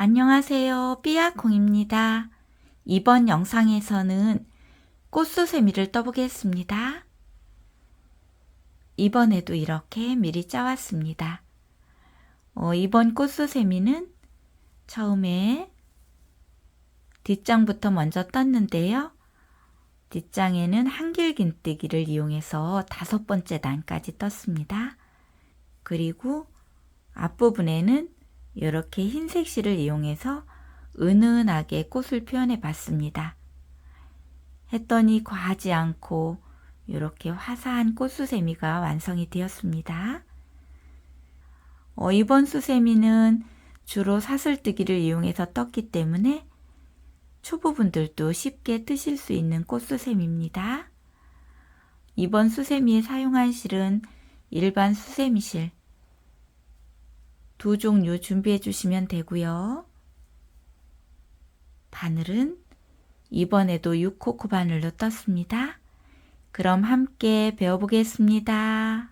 안녕하세요. 삐아콩입니다. 이번 영상에서는 꽃수세미를 떠보겠습니다. 이번에도 이렇게 미리 짜왔습니다. 이번 꽃수세미는 처음에 뒷장부터 먼저 떴는데요. 뒷장에는 한길긴뜨기를 이용해서 5번째 단까지 떴습니다. 그리고 앞부분에는 이렇게 흰색 실을 이용해서 은은하게 꽃을 표현해 봤습니다. 했더니 과하지 않고 이렇게 화사한 꽃수세미가 완성이 되었습니다. 이번 수세미는 주로 사슬뜨기를 이용해서 떴기 때문에 초보분들도 쉽게 뜨실 수 있는 꽃수세미입니다. 이번 수세미에 사용한 실은 일반 수세미실 2종류 준비해 주시면 되고요. 바늘은 이번에도 6코코 바늘로 떴습니다. 그럼 함께 배워보겠습니다.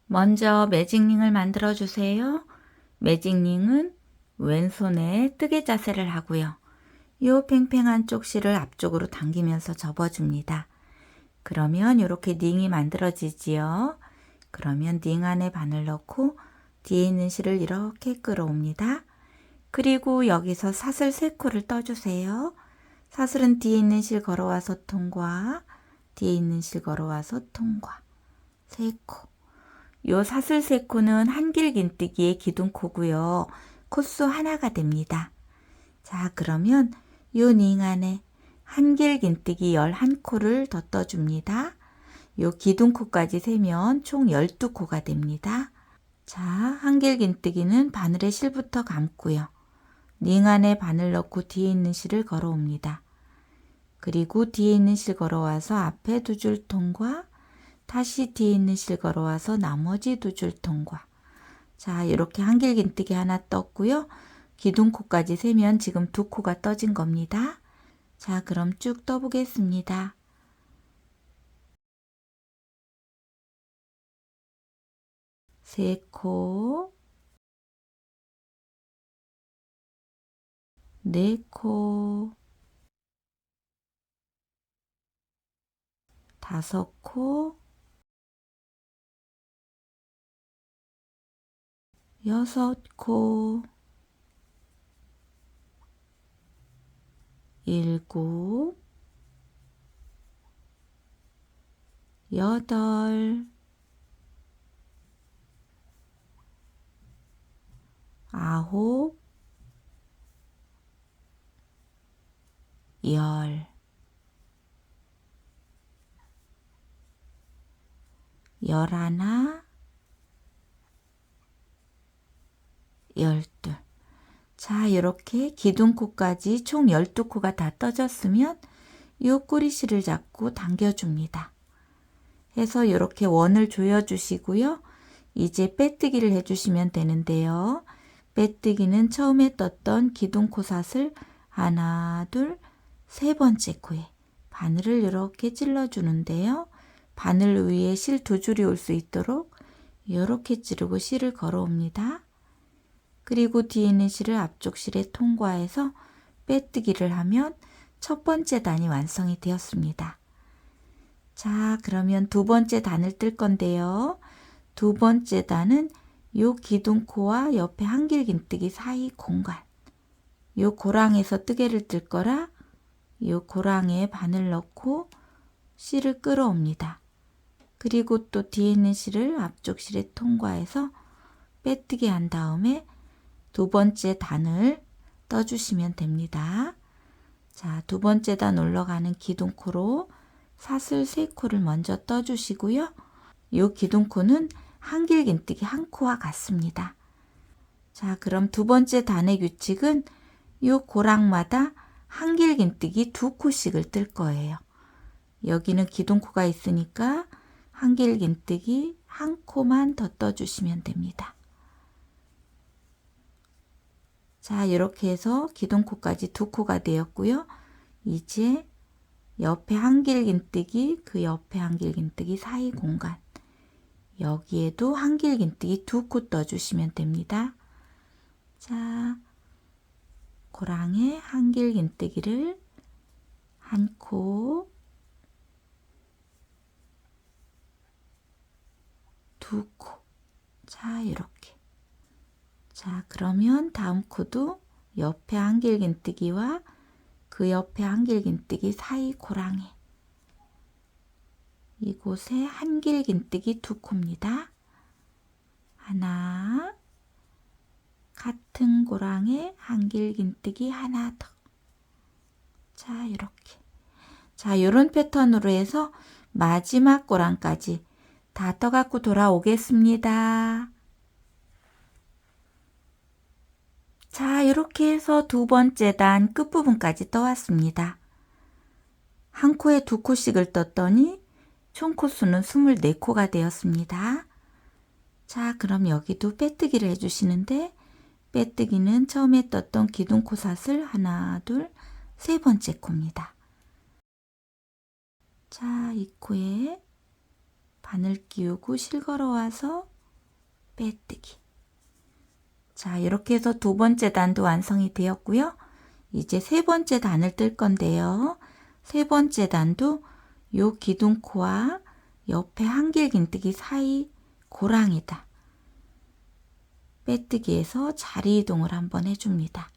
먼저 매직링을 만들어 주세요. 매직링은 왼손에 뜨개 자세를 하고요. 이 팽팽한 쪽 실을 앞쪽으로 당기면서 접어줍니다. 그러면 이렇게 링이 만들어지지요. 그러면 링 안에 바늘 넣고 뒤에 있는 실을 이렇게 끌어옵니다. 그리고 여기서 사슬 3코를 떠주세요. 사슬은 뒤에 있는 실 걸어와서 통과, 뒤에 있는 실 걸어와서 통과. 3코. 요 사슬 3코는 한길긴뜨기의 기둥코고요. 코수 하나가 됩니다. 자, 그러면 요 링 안에 한길긴뜨기 11코를 더 떠줍니다. 요 기둥코까지 세면 총 12코가 됩니다. 자, 한길긴뜨기는 바늘에 실부터 감고요. 링 안에 바늘 넣고 뒤에 있는 실을 걸어옵니다. 그리고 뒤에 있는 실 걸어와서 앞에 2줄 통과, 다시 뒤에 있는 실 걸어와서 나머지 2줄 통과. 자, 이렇게 한길긴뜨기 하나 떴고요. 기둥코까지 세면 지금 2코가 떠진 겁니다. 자, 그럼 쭉 떠보겠습니다. 세 코, 4코, 5코, 6코, 7, 8, 9, 10, 11, 12. 자, 이렇게 기둥코까지 총 12코가 다 떠졌으면 이 꼬리실을 잡고 당겨줍니다. 해서 이렇게 원을 조여주시고요. 이제 빼뜨기를 해주시면 되는데요. 빼뜨기는 처음에 떴던 기둥코 사슬 하나, 둘, 3번째 코에 바늘을 이렇게 찔러주는데요. 바늘 위에 실 2줄이 올 수 있도록 이렇게 찌르고 실을 걸어옵니다. 그리고 뒤에 있는 실을 앞쪽 실에 통과해서 빼뜨기를 하면 첫 번째 단이 완성이 되었습니다. 자, 그러면 2번째 단을 뜰 건데요. 2번째 단은 요 기둥코와 옆에 한길긴뜨기 사이 공간, 요 고랑에서 뜨개를 뜰 거라 요 고랑에 바늘 넣고 실을 끌어옵니다. 그리고 또 뒤에 있는 실을 앞쪽 실에 통과해서 빼뜨기 한 다음에 2번째 단을 떠주시면 됩니다. 자, 2번째 단 올라가는 기둥코로 사슬 3코를 먼저 떠주시고요. 이 기둥코는 한길긴뜨기 1코와 같습니다. 자, 그럼 2번째 단의 규칙은 이 고랑마다 한길긴뜨기 2코씩을 뜰 거예요. 여기는 기둥코가 있으니까 한길긴뜨기 1코만 더 떠주시면 됩니다. 자, 이렇게 해서 기둥코까지 2코가 되었고요. 이제 옆에 한길긴뜨기, 그 옆에 한길긴뜨기 사이 공간, 여기에도 한길긴뜨기 2코 떠주시면 됩니다. 자, 고랑에 한길긴뜨기를 1코, 2코. 자, 이렇게. 자, 그러면 다음 코도 옆에 한길긴뜨기와 그 옆에 한길긴뜨기 사이 고랑에 이곳에 한길긴뜨기 2코입니다. 하나, 같은 고랑에 한길긴뜨기 하나 더. 자, 이렇게. 자, 이런 패턴으로 해서 마지막 고랑까지 다 떠갖고 돌아오겠습니다. 자, 이렇게 해서 두 번째 단 끝부분까지 떠왔습니다. 한 코에 2코씩을 떴더니 총 코수는 24코가 되었습니다. 자, 그럼 여기도 빼뜨기를 해주시는데 빼뜨기는 처음에 떴던 기둥코삿을 하나, 둘, 세 번째 코입니다. 자, 이 코에 바늘 끼우고 실걸어와서 빼뜨기. 자, 이렇게 해서 두 번째 단도 완성이 되었고요. 이제 세 번째 단을 뜰 건데요. 세 번째 단도 요 기둥코와 옆에 한길긴뜨기 사이 고랑에다 빼뜨기해서 자리 이동을 한번 해줍니다.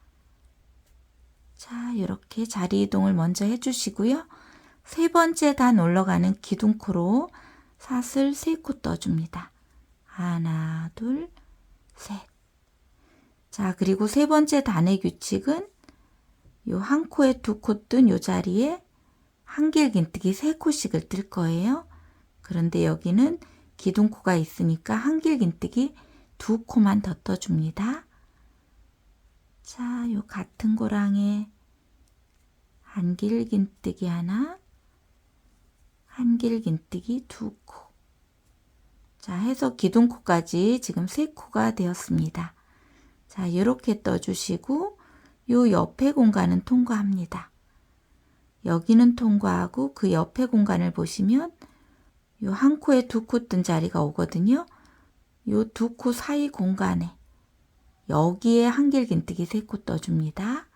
자, 이렇게 자리 이동을 먼저 해주시고요. 세 번째 단 올라가는 기둥코로 사슬 3코 떠줍니다. 하나, 둘, 셋. 자, 그리고 세 번째 단의 규칙은 요 한 코에 2코 뜬 요 자리에 한길긴뜨기 3코씩을 뜰 거예요. 그런데 여기는 기둥코가 있으니까 한길긴뜨기 2코만 더 떠줍니다. 자, 요 같은 고랑에 한길긴뜨기 하나, 한길긴뜨기 2코. 자, 해서 기둥코까지 지금 3코가 되었습니다. 자, 이렇게 떠주시고 요 옆에 공간은 통과합니다. 여기는 통과하고 그 옆에 공간을 보시면 요 한 코에 2코 뜬 자리가 오거든요. 요 2코 사이 공간에 여기에 한길긴뜨기 3코 떠줍니다.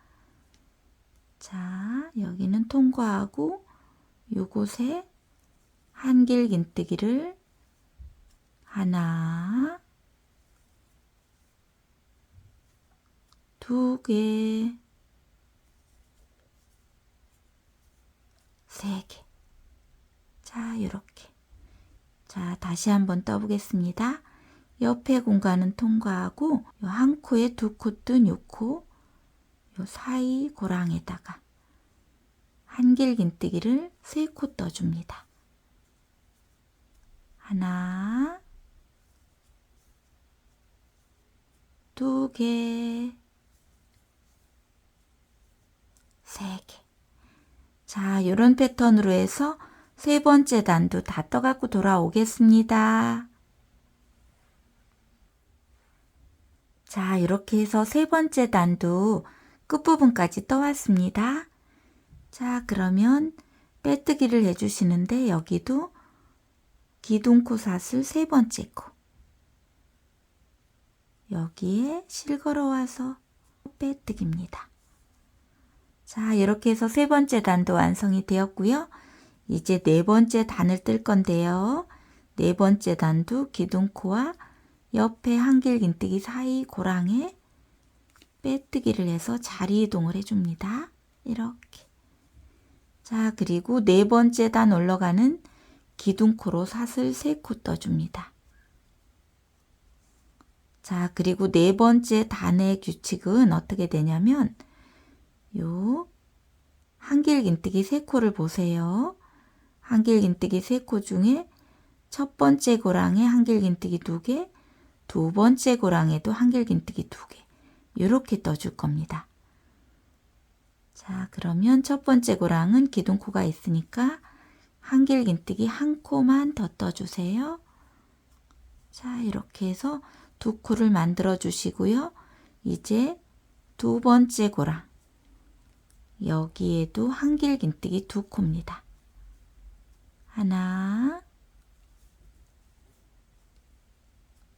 자, 여기는 통과하고 요곳에 한길긴뜨기를 하나, 2개, 3개. 자, 이렇게. 자, 다시 한번 떠보겠습니다. 옆에 공간은 통과하고 요 한 코에 2코 뜬 요 코, 요 사이 고랑에다가 한길긴뜨기를 3코 떠줍니다. 하나, 2개, 3개. 자, 이런 패턴으로 해서 세 번째 단도 다 떠갖고 돌아오겠습니다. 자, 이렇게 해서 세 번째 단도 끝부분까지 떠왔습니다. 자, 그러면 빼뜨기를 해주시는데 여기도 기둥코삿을 세 번째 코. 여기에 실걸어와서 빼뜨기입니다. 자, 이렇게 해서 세 번째 단도 완성이 되었고요. 이제 네 번째 단을 뜰 건데요. 네 번째 단도 기둥코와 옆에 한길긴뜨기 사이 고랑에 빼뜨기를 해서 자리 이동을 해줍니다. 이렇게. 자, 그리고 네 번째 단 올라가는 기둥코로 사슬 3코 떠줍니다. 자, 그리고 네 번째 단의 규칙은 어떻게 되냐면 요 한길긴뜨기 3코를 보세요. 한길긴뜨기 3코 중에 첫 번째 고랑에 한길긴뜨기 2개, 두 번째 고랑에도 한길긴뜨기 2개. 이렇게 떠줄 겁니다. 자, 그러면 첫 번째 고랑은 기둥코가 있으니까 한길긴뜨기 1코만 더 떠주세요. 자, 이렇게 해서 2코를 만들어 주시고요. 이제 두 번째 고랑. 여기에도 한길긴뜨기 2코입니다. 하나,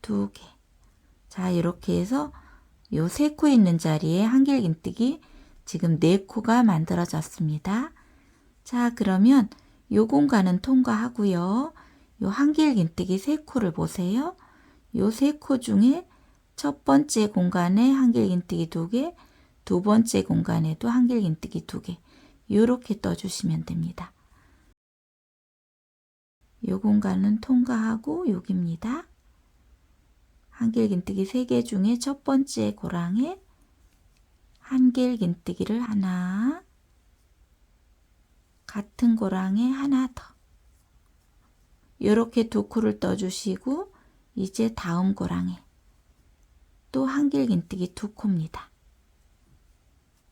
2개. 자, 이렇게 해서 요 3코 있는 자리에 한길긴뜨기 지금 4코가 만들어졌습니다. 자, 그러면 요 공간은 통과하고요. 요 한길긴뜨기 3코를 보세요. 요 3코 중에 첫 번째 공간에 한길긴뜨기 2개, 두 번째 공간에도 한길긴뜨기 2개. 요렇게 떠주시면 됩니다. 요 공간은 통과하고 여기입니다. 한길긴뜨기 3개 중에 첫 번째 고랑에 한길긴뜨기를 하나, 같은 고랑에 하나 더. 이렇게 2코를 떠주시고 이제 다음 고랑에 또 한길긴뜨기 2코입니다.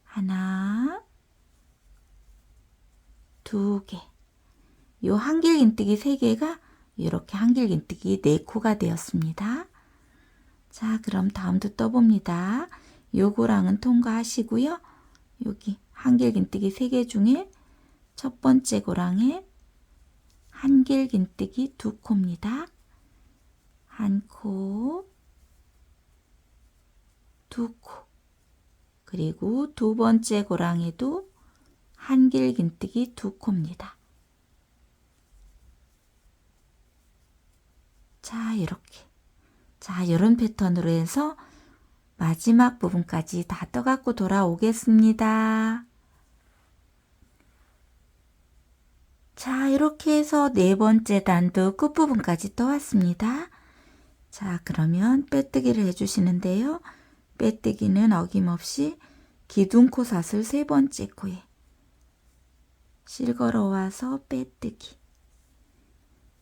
하나, 2개. 요 한길긴뜨기 3개가 이렇게 한길긴뜨기 4코가 되었습니다. 자, 그럼 다음도 떠봅니다. 요 고랑은 통과하시고요. 여기 한길긴뜨기 3개 중에 첫 번째 고랑에 한길긴뜨기 2코입니다. 한 코, 2코. 그리고 두 번째 고랑에도 한길긴뜨기 2코입니다. 자, 이렇게. 자, 이런 패턴으로 해서 마지막 부분까지 다 떠갖고 돌아오겠습니다. 자, 이렇게 해서 4번째 단도 끝부분까지 떠왔습니다. 자, 그러면 빼뜨기를 해주시는데요. 빼뜨기는 어김없이 기둥코 사슬 3번째 코에 실 걸어와서 빼뜨기.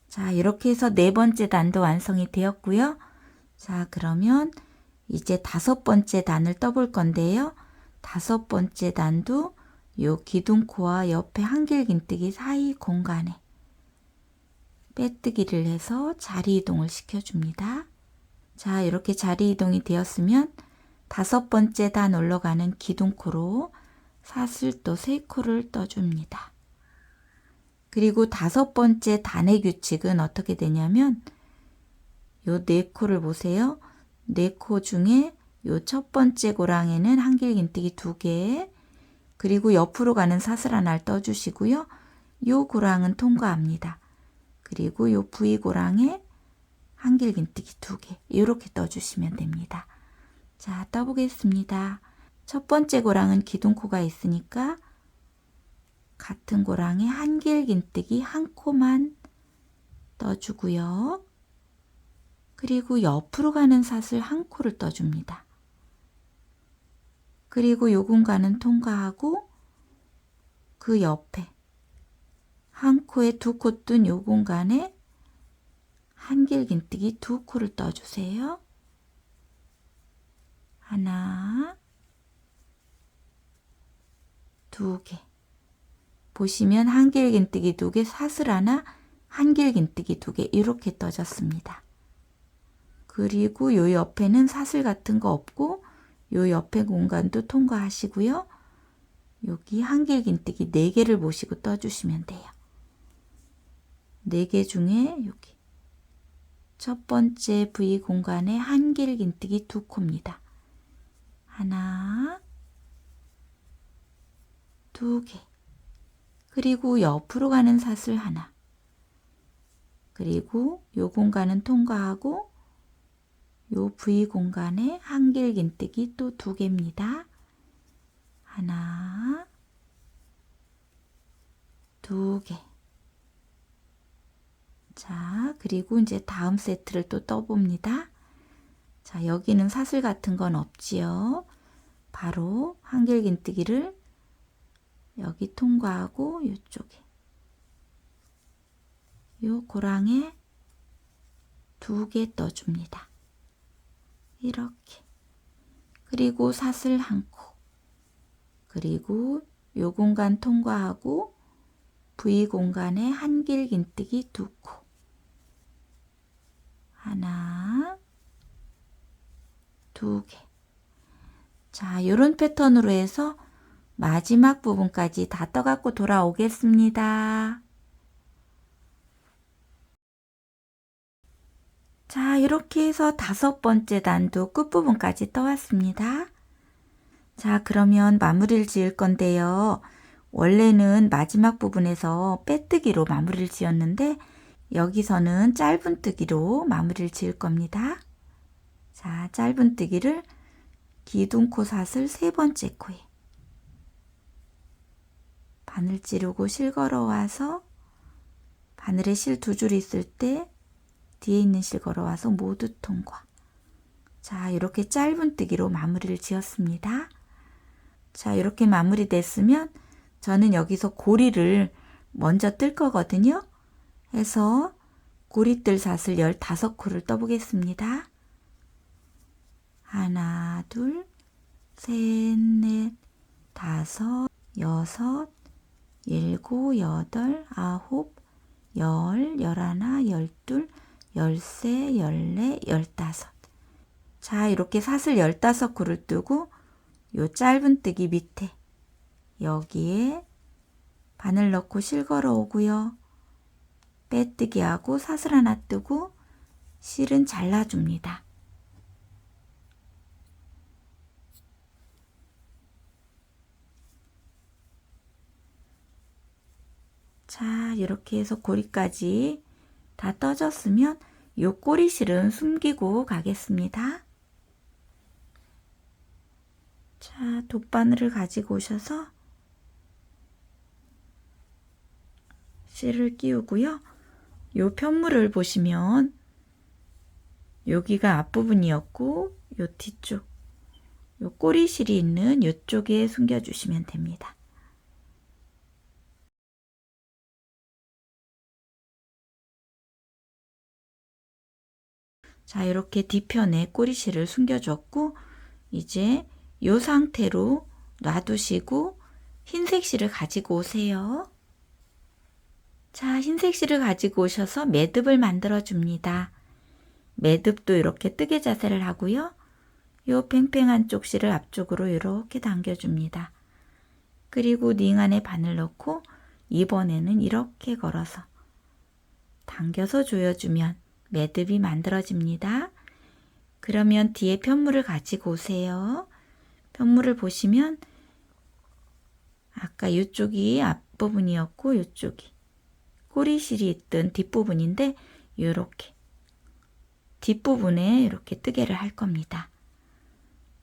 자, 이렇게 해서 4번째 단도 완성이 되었고요. 자, 그러면 이제 5번째 단을 떠볼 건데요. 5번째 단도 요 기둥코와 옆에 한길긴뜨기 사이 공간에 빼뜨기를 해서 자리 이동을 시켜줍니다. 자, 이렇게 자리 이동이 되었으면 5번째 단 올라가는 기둥코로 사슬 또 3코를 떠줍니다. 그리고 5번째 단의 규칙은 어떻게 되냐면 요 4코를 보세요. 4코 중에 요 첫 번째 고랑에는 한길긴뜨기 2개, 그리고 옆으로 가는 사슬 하나를 떠주시고요. 요 고랑은 통과합니다. 그리고 요 V고랑에 한길긴뜨기 2개 이렇게 떠주시면 됩니다. 자, 떠보겠습니다. 첫 번째 고랑은 기둥코가 있으니까 같은 고랑에 한길긴뜨기 1코만 떠주고요. 그리고 옆으로 가는 사슬 1코를 떠줍니다. 그리고 요 공간은 통과하고 그 옆에 1코에 2코 뜬 요 공간에 한길긴뜨기 2코를 떠주세요. 하나, 2개. 보시면 한길긴뜨기 2개, 사슬 하나, 한길긴뜨기 2개 이렇게 떠졌습니다. 그리고 요 옆에는 사슬 같은 거 없고 요 옆에 공간도 통과하시고요. 여기 한길긴뜨기 4개를 보시고 떠주시면 돼요. 4개 중에 여기 첫 번째 V 공간에 한길긴뜨기 2코입니다. 하나, 2개. 그리고 옆으로 가는 사슬 하나. 그리고 요 공간은 통과하고 요 V 공간에 한길긴뜨기 또 2개입니다. 하나, 2개. 자, 그리고 이제 다음 세트를 또 떠봅니다. 자, 여기는 사슬 같은 건 없지요. 바로 한길긴뜨기를 여기 통과하고 이쪽에 요 고랑에 2개 떠줍니다. 이렇게. 그리고 사슬 1코. 그리고 요 공간 통과하고 V 공간에 한길긴뜨기 2코. 하나, 2개. 자, 요런 패턴으로 해서 마지막 부분까지 다 떠갖고 돌아오겠습니다. 자, 이렇게 해서 5번째 단도 끝부분까지 떠왔습니다. 자, 그러면 마무리를 지을 건데요. 원래는 마지막 부분에서 빼뜨기로 마무리를 지었는데 여기서는 짧은뜨기로 마무리를 지을 겁니다. 자, 짧은뜨기를 기둥코 사슬 3번째 코에 바늘 찌르고 실 걸어와서 바늘에 실 2줄 있을 때 뒤에 있는 실 걸어와서 모두 통과. 자, 이렇게 짧은뜨기로 마무리를 지었습니다. 자, 이렇게 마무리됐으면 저는 여기서 고리를 먼저 뜰 거거든요. 해서 고리뜰 사슬 15코를 떠보겠습니다. 하나, 둘, 셋, 넷, 다섯, 여섯, 일곱, 여덟, 아홉, 열, 열하나, 열둘, 열세, 열네, 열다섯. 자, 이렇게 사슬 15코를 뜨고 요 짧은뜨기 밑에 여기에 바늘 넣고 실 걸어 오고요. 빼뜨기 하고 사슬 하나 뜨고 실은 잘라줍니다. 자, 이렇게 해서 고리까지 다 떠졌으면 요 꼬리실은 숨기고 가겠습니다. 자, 돗바늘을 가지고 오셔서 실을 끼우고요. 요 편물을 보시면 여기가 앞부분이었고 요 뒤쪽 요 꼬리실이 있는 요쪽에 숨겨주시면 됩니다. 자, 이렇게 뒤편에 꼬리실을 숨겨줬고 이제 이 상태로 놔두시고 흰색 실을 가지고 오세요. 자, 흰색 실을 가지고 오셔서 매듭을 만들어 줍니다. 매듭도 이렇게 뜨개 자세를 하고요. 이 팽팽한 쪽 실을 앞쪽으로 이렇게 당겨줍니다. 그리고 링 안에 바늘 넣고 이번에는 이렇게 걸어서 당겨서 조여주면 매듭이 만들어집니다. 그러면 뒤에 편물을 가지고 오세요. 편물을 보시면 아까 이쪽이 앞부분이었고 이쪽이 꼬리실이 있던 뒷부분인데 이렇게 뒷부분에 이렇게 뜨개를 할 겁니다.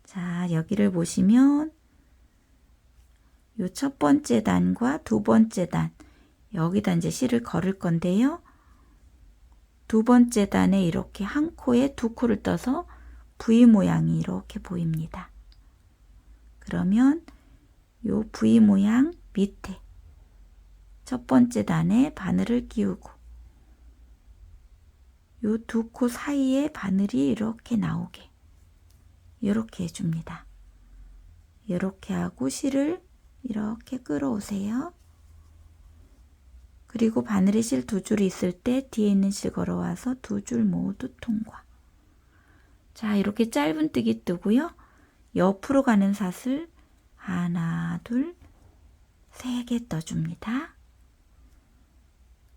자, 여기를 보시면 요 첫 번째 단과 두 번째 단 여기다 이제 실을 걸을 건데요. 두 번째 단에 이렇게 한 코에 2코를 떠서 V 모양이 이렇게 보입니다. 그러면 요 V 모양 밑에 첫 번째 단에 바늘을 끼우고 요 2코 사이에 바늘이 이렇게 나오게 이렇게 해줍니다. 이렇게 하고 실을 이렇게 끌어오세요. 그리고 바늘에 실 2줄이 있을 때 뒤에 있는 실 걸어와서 2줄 모두 통과. 자, 이렇게 짧은뜨기 뜨고요. 옆으로 가는 사슬 하나, 둘, 3개 떠줍니다.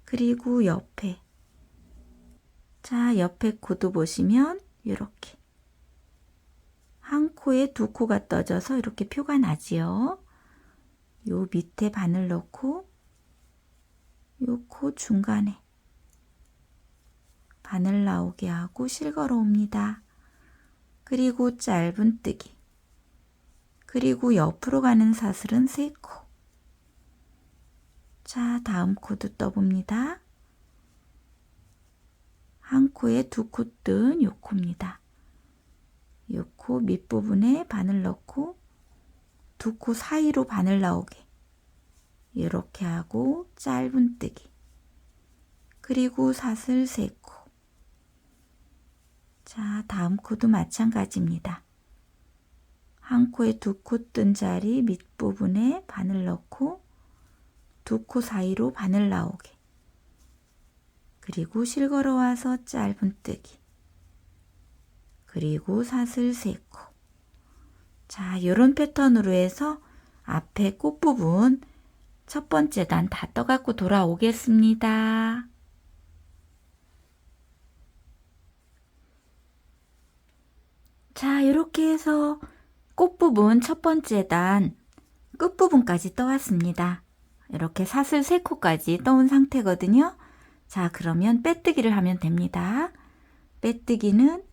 그리고 옆에 자, 옆에 코도 보시면 이렇게 한 코에 2코가 떠져서 이렇게 표가 나지요. 요 밑에 바늘 넣고 요 코 중간에 바늘 나오게 하고 실 걸어 옵니다. 그리고 짧은뜨기 그리고 옆으로 가는 사슬은 3코. 자, 다음 코도 떠봅니다. 한 코에 2코 뜬 요 코입니다. 요 코 밑부분에 바늘 넣고 2코 사이로 바늘 나오게 이렇게 하고 짧은뜨기 그리고 사슬 3코. 자, 다음 코도 마찬가지입니다. 한 코에 2코 뜬 자리 밑부분에 바늘 넣고 2코 사이로 바늘 나오게 그리고 실 걸어와서 짧은뜨기 그리고 사슬 3코. 자, 이런 패턴으로 해서 앞에 꽃부분 첫 번째 단 다 떠갖고 돌아오겠습니다. 자, 이렇게 해서 꽃부분 첫 번째 단 끝부분까지 떠왔습니다. 이렇게 사슬 3코까지 떠온 상태거든요. 자, 그러면 빼뜨기를 하면 됩니다. 빼뜨기는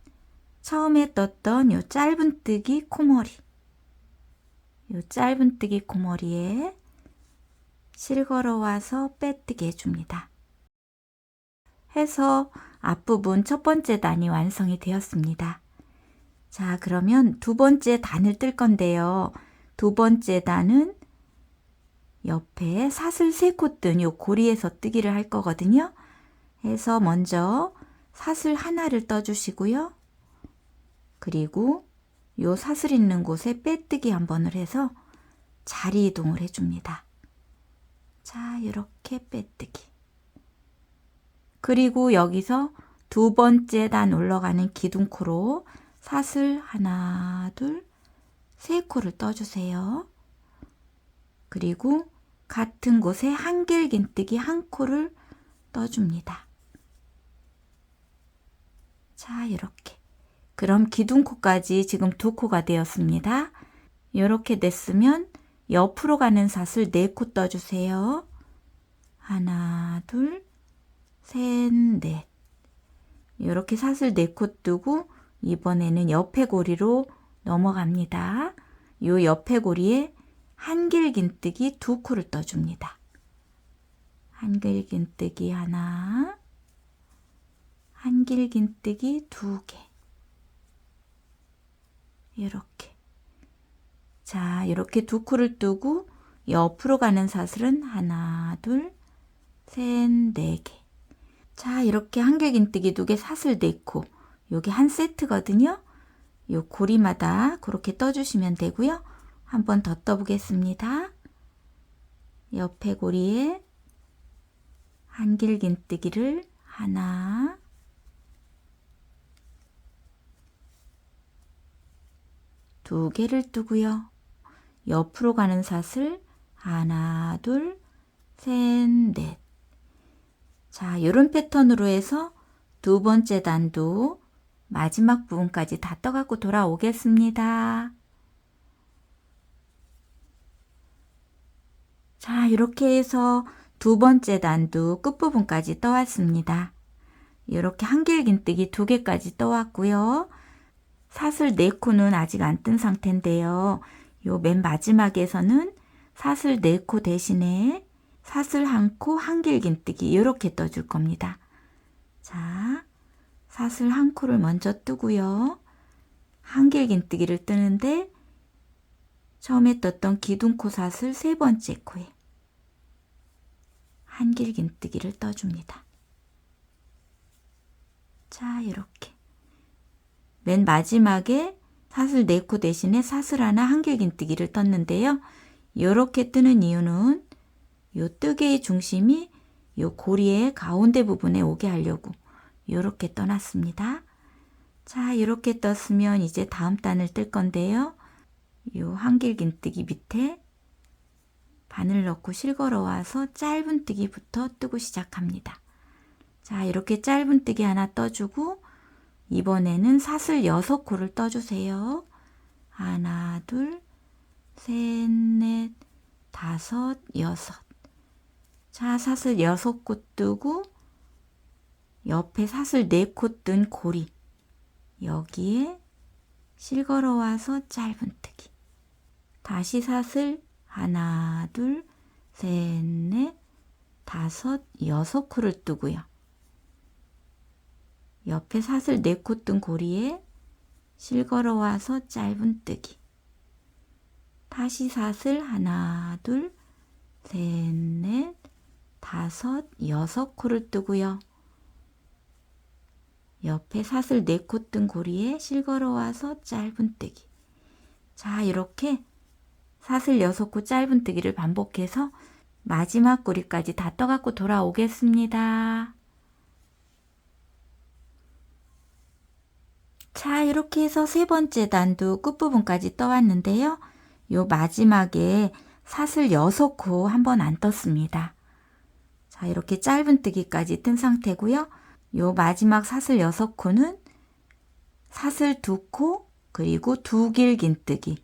처음에 떴던 요 짧은뜨기 코머리, 요 짧은뜨기 코머리에 실 걸어와서 빼뜨기 해줍니다. 해서 앞부분 첫 번째 단이 완성이 되었습니다. 자, 그러면 두 번째 단을 뜰 건데요. 두 번째 단은 옆에 사슬 3코 뜬 요 고리에서 뜨기를 할 거거든요. 해서 먼저 사슬 하나를 떠주시고요. 그리고 요 사슬 있는 곳에 빼뜨기 한 번을 해서 자리 이동을 해줍니다. 자, 이렇게 빼뜨기. 그리고 여기서 두 번째 단 올라가는 기둥코로 사슬 하나, 둘, 3코를 떠주세요. 그리고 같은 곳에 한길긴뜨기 1코를 떠줍니다. 자, 이렇게. 그럼 기둥코까지 지금 2코가 되었습니다. 이렇게 됐으면 옆으로 가는 사슬 4코 떠주세요. 하나, 둘, 셋, 넷. 이렇게 사슬 4코 뜨고 이번에는 옆에 고리로 넘어갑니다. 요 옆에 고리에 한길긴뜨기 2코를 떠줍니다. 한길긴뜨기 하나, 한길긴뜨기 2개. 이렇게. 자, 이렇게 2코를 뜨고 옆으로 가는 사슬은 하나, 둘, 셋, 4개. 자, 이렇게 한길긴뜨기 2개, 사슬 4코. 요게 한 세트거든요. 요 고리마다 그렇게 떠주시면 되고요. 한 번 더 떠보겠습니다. 옆에 고리에 한길긴뜨기를 하나, 두 개를 뜨고요. 옆으로 가는 사슬 하나, 둘, 셋, 넷. 자, 이런 패턴으로 해서 두 번째 단도 마지막 부분까지 다 떠갖고 돌아오겠습니다. 자, 이렇게 해서 두 번째 단도 끝부분까지 떠왔습니다. 이렇게 한길긴뜨기 2개까지 떠왔고요. 사슬 4코는 아직 안 뜬 상태인데요. 요 맨 마지막에서는 사슬 4코 대신에 사슬 1코 한길긴뜨기 이렇게 떠줄 겁니다. 자, 사슬 1코를 먼저 뜨고요. 한길긴뜨기를 뜨는데 처음에 떴던 기둥코 사슬 3번째 코에 한길긴뜨기를 떠줍니다. 자, 이렇게. 맨 마지막에 사슬 4코 대신에 사슬 하나 한길긴뜨기를 떴는데요. 이렇게 뜨는 이유는 요 뜨개의 중심이 요 고리의 가운데 부분에 오게 하려고 이렇게 떠났습니다. 자, 이렇게 떴으면 이제 다음 단을 뜰 건데요. 요 한길긴뜨기 밑에 바늘 넣고 실 걸어와서 짧은뜨기부터 뜨고 시작합니다. 자, 이렇게 짧은뜨기 하나 떠주고 이번에는 사슬 6코를 떠주세요. 하나, 둘, 셋, 넷, 다섯, 여섯. 자, 사슬 6코 뜨고 옆에 사슬 4코 뜬 고리 여기에 실 걸어와서 짧은뜨기. 다시 사슬 하나, 둘, 셋, 넷, 다섯, 6코를 뜨고요. 옆에 사슬 4코 뜬 고리에 실 걸어와서 짧은뜨기. 다시 사슬 하나, 둘, 셋, 넷, 다섯, 6코를 뜨고요. 옆에 사슬 4코 뜬 고리에 실 걸어와서 짧은뜨기. 자, 이렇게 사슬 6코 짧은뜨기를 반복해서 마지막 고리까지 다 떠갖고 돌아오겠습니다. 자, 이렇게 해서 세 번째 단도 끝부분까지 떠왔는데요. 요 마지막에 사슬 6코 한 번 안 떴습니다. 자, 이렇게 짧은뜨기까지 뜬 상태고요. 요 마지막 사슬 6코는 사슬 2코, 그리고 두 길긴뜨기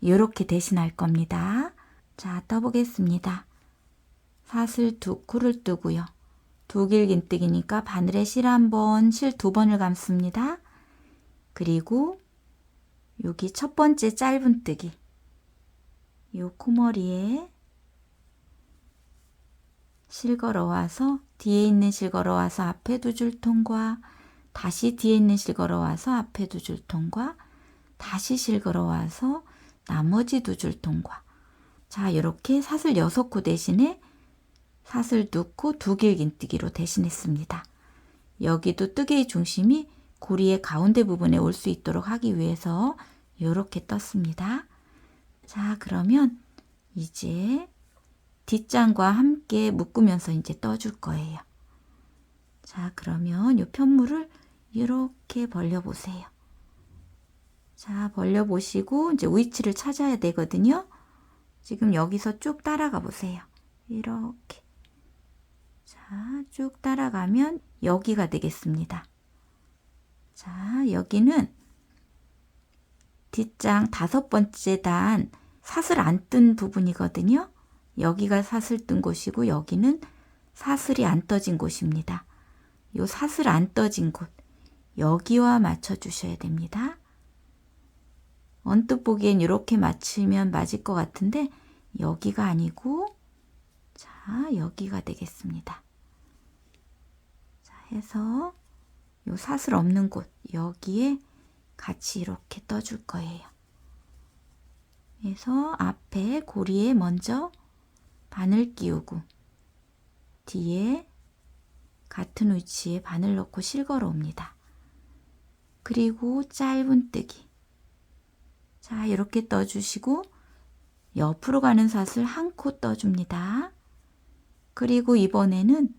이렇게 대신할 겁니다. 자, 떠보겠습니다. 사슬 두 코를 뜨고요. 두 길긴뜨기니까 바늘에 실 한 번, 실 두 번을 감습니다. 그리고 여기 첫 번째 짧은뜨기 요 코머리에 실 걸어와서 뒤에 있는 실 걸어와서 앞에 두 줄 통과, 다시 뒤에 있는 실 걸어와서 앞에 두 줄 통과, 다시 실 걸어와서 나머지 두 줄 통과. 자, 이렇게 사슬 6코 대신에 사슬 2코 두 길긴뜨기로 대신했습니다. 여기도 뜨개의 중심이 고리의 가운데 부분에 올 수 있도록 하기 위해서 이렇게 떴습니다. 자, 그러면 이제 뒷장과 함께 묶으면서 이제 떠줄 거예요. 자, 그러면 이 편물을 이렇게 벌려보세요. 자, 벌려보시고 이제 위치를 찾아야 되거든요. 지금 여기서 쭉 따라가 보세요. 이렇게. 자, 쭉 따라가면 여기가 되겠습니다. 자, 여기는 뒷장 5번째 단 사슬 안 뜬 부분이거든요. 여기가 사슬 뜬 곳이고 여기는 사슬이 안 떠진 곳입니다. 요 사슬 안 떠진 곳, 여기와 맞춰 주셔야 됩니다. 언뜻 보기엔 이렇게 맞추면 맞을 것 같은데 여기가 아니고, 자, 여기가 되겠습니다. 자, 해서 요 사슬 없는 곳, 여기에 같이 이렇게 떠줄 거예요. 그래서 앞에 고리에 먼저 바늘 끼우고 뒤에 같은 위치에 바늘 넣고 실 걸어 옵니다. 그리고 짧은뜨기. 자, 이렇게 떠주시고 옆으로 가는 사슬 한 코 떠줍니다. 그리고 이번에는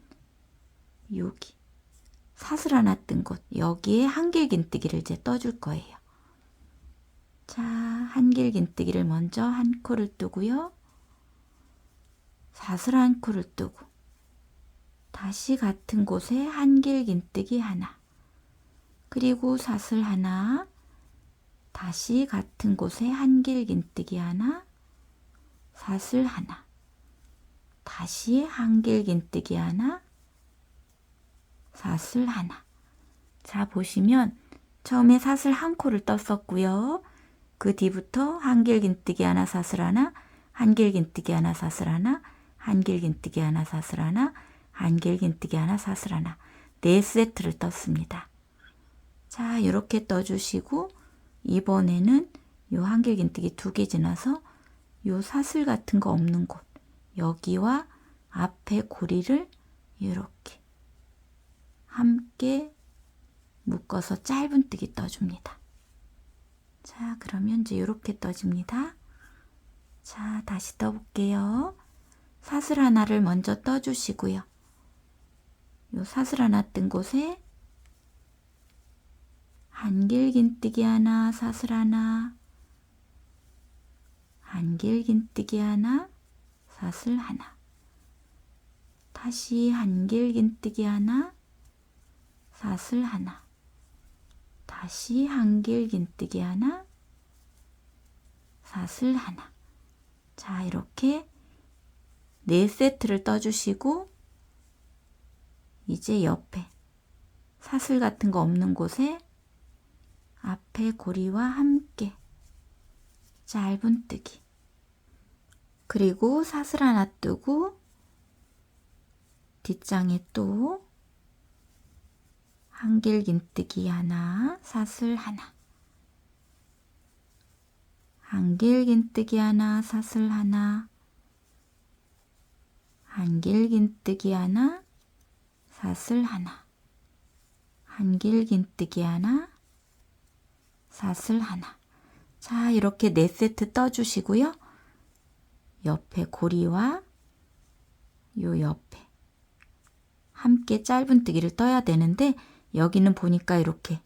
여기 사슬 하나 뜬 곳, 여기에 한길긴뜨기를 이제 떠줄 거예요. 자, 한길긴뜨기를 먼저 한 코를 뜨고요. 사슬 한 코를 뜨고 다시 같은 곳에 한길긴뜨기 하나, 그리고 사슬 하나, 다시 같은 곳에 한길긴뜨기 하나, 사슬 하나, 다시 한길긴뜨기 하나, 사슬 하나. 자, 보시면 처음에 사슬 한 코를 떴었고요. 그 뒤부터 한길긴뜨기 하나, 사슬 하나, 한길긴뜨기 하나, 사슬 하나, 한길긴뜨기 하나, 사슬 하나, 한길긴뜨기 하나, 사슬 하나. 4세트를 떴습니다. 자, 이렇게 떠주시고 이번에는 요 한길긴뜨기 2개 지나서 요 사슬 같은 거 없는 곳, 여기와 앞에 고리를 이렇게 함께 묶어서 짧은뜨기 떠줍니다. 자, 그러면 이제 이렇게 떠집니다. 자, 다시 떠볼게요. 사슬 하나를 먼저 떠주시고요. 요 사슬 하나 뜬 곳에 한길긴뜨기 하나, 사슬 하나, 한길긴뜨기 하나, 사슬 하나, 다시 한길긴뜨기 하나, 사슬 하나, 다시 한길긴뜨기 하나, 사슬 하나. 자, 이렇게 4세트를 떠주시고 이제 옆에 사슬 같은 거 없는 곳에 앞에 고리와 함께 짧은뜨기, 그리고 사슬 하나 뜨고 뒷장에 또 한길긴뜨기 하나, 사슬 하나, 한길긴뜨기 하나, 사슬 하나, 한길긴뜨기 하나, 사슬 하나, 한길긴뜨기 하나, 사슬 하나. 자, 이렇게 4세트 떠주시고요. 옆에 고리와 요 옆에 함께 짧은뜨기를 떠야 되는데 여기는 보니까 이렇게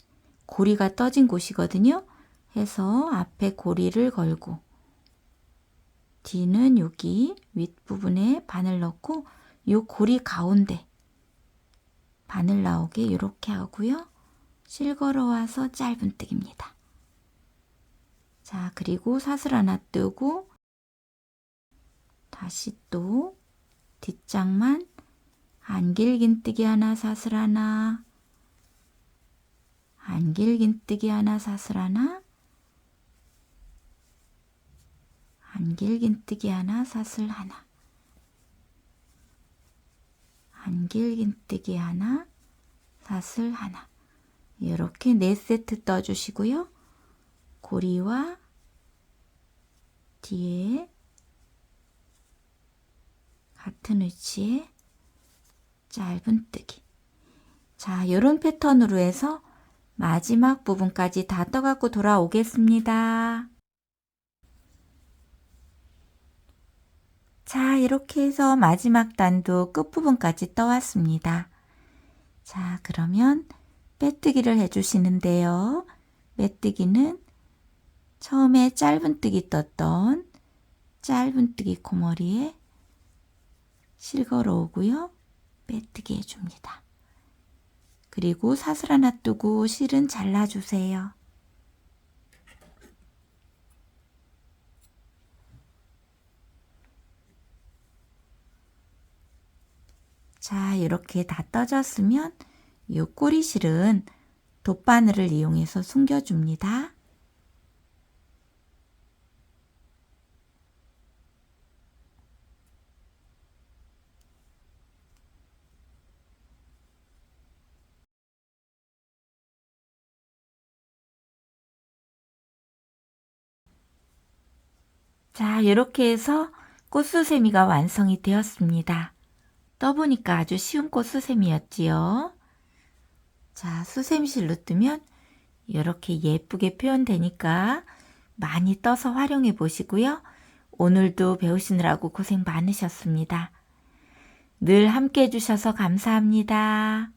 고리가 떠진 곳이거든요. 해서 앞에 고리를 걸고 뒤는 여기 윗부분에 바늘 넣고 요 고리 가운데 바늘 나오게 이렇게 하고요. 실 걸어와서 짧은뜨기입니다. 자, 그리고 사슬 하나 뜨고 다시 또 뒷장만 안 길긴 뜨기 하나, 사슬 하나, 안 길긴 뜨기 하나, 사슬 하나, 안 길긴 뜨기 하나, 사슬 하나, 안 길긴 뜨기 하나, 사슬 하나. 이렇게 4세트 떠주시고요. 고리와 뒤에 같은 위치에 짧은뜨기. 자, 이런 패턴으로 해서 마지막 부분까지 다 떠갖고 돌아오겠습니다. 자, 이렇게 해서 마지막 단도 끝부분까지 떠왔습니다. 자, 그러면 빼뜨기를 해주시는데요. 빼뜨기는 처음에 짧은뜨기 떴던 짧은뜨기 코머리에 실 걸어오고요. 빼뜨기 해줍니다. 그리고 사슬 하나 뜨고 실은 잘라주세요. 자, 이렇게 다 떠졌으면 이 꼬리실은 돗바늘을 이용해서 숨겨줍니다. 자, 이렇게 해서 꽃수세미가 완성이 되었습니다. 떠보니까 아주 쉬운 꽃수세미였지요. 자, 수세미실로 뜨면 이렇게 예쁘게 표현되니까 많이 떠서 활용해 보시고요. 오늘도 배우시느라고 고생 많으셨습니다. 늘 함께 해주셔서 감사합니다.